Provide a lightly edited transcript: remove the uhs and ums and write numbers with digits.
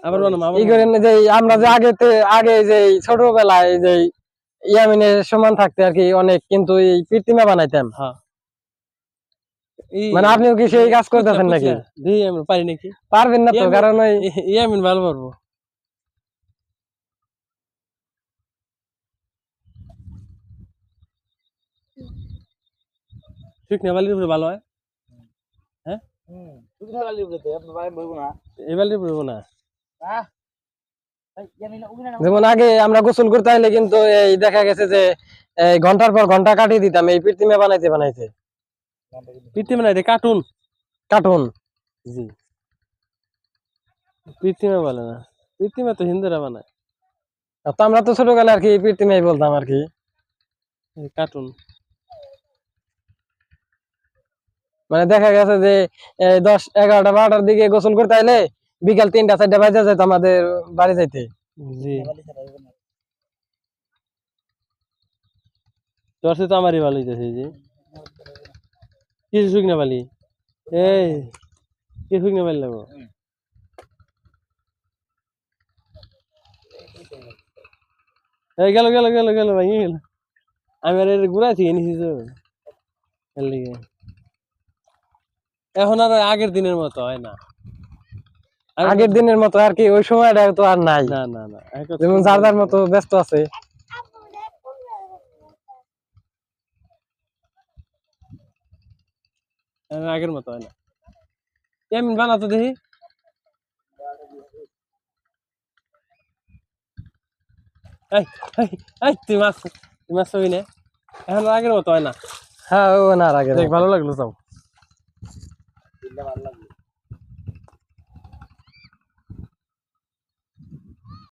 আবার বানাম আবার ই করেন যে আমরা যে আগে যে ছোটবেলায় যে ইয়ামিনের সমান থাকতে আর কি অনেক কিন্তু এই প্রতিমা বানাইতাম। হ্যাঁ এই মানে আপনিও কি সেই কাজ করতেছেন নাকি? দেখি আমরা পারি নাকি পারবেন না তো, কারণ ওই ইয়ামিন ভালো পারবো। শুকনা বালির উপরে ভালো হয়। হ্যাঁ শুকনা বালির উপরে তো আপনি ভাই বলবো না। এই বালির উপরে না। যেমন আগে আমরা গোসল করতে হলে কিন্তু এই দেখা গেছে যে এই ঘন্টার পর ঘন্টা কাটিয়ে দিতাম এই প্রতিমা বানাইতে বানাইতে। প্রতিমা না, এটা কার্টুন। কার্টুন জি প্রতিমা বলে না, প্রতিমা তো হিন্দুরা বানায়। তো আমরা তো ছোটবেলায় আর কি প্রতিমাই বলতাম আর কি। কার্টুন মানে দেখা গেছে যে 10, 11টা, 12টার দিকে গোসল করতে হলে বিকাল 3টা 4টা বাজে যেত আমাদের বাড়ি যাইতে। জি তোর সাথে আমারই ভালো হইতেছে। যে কিছু শুকনা বালি, এই কি শুকনা বালি লাগবো। এই গেল গেল গেল গেল ভাই গেল। আমি আর এর ঘুরা থেকে নিছি তো এর লিগে। এখন আর আগের দিনের মতো হয় না। আগের দিনের মতো আর কি ওই সময়টা তো আর নাই। না না না যেমন যার যার মতো ব্যস্ত আছে। আগের মতো হয় না। এমন বানাতো দেখি। এই এই এই তুই মাছ হবি না, এখন আগের মতো হয় না। হ্যাঁ ও না আর আগের দেখ মতো। ভালো লাগলো, যাও।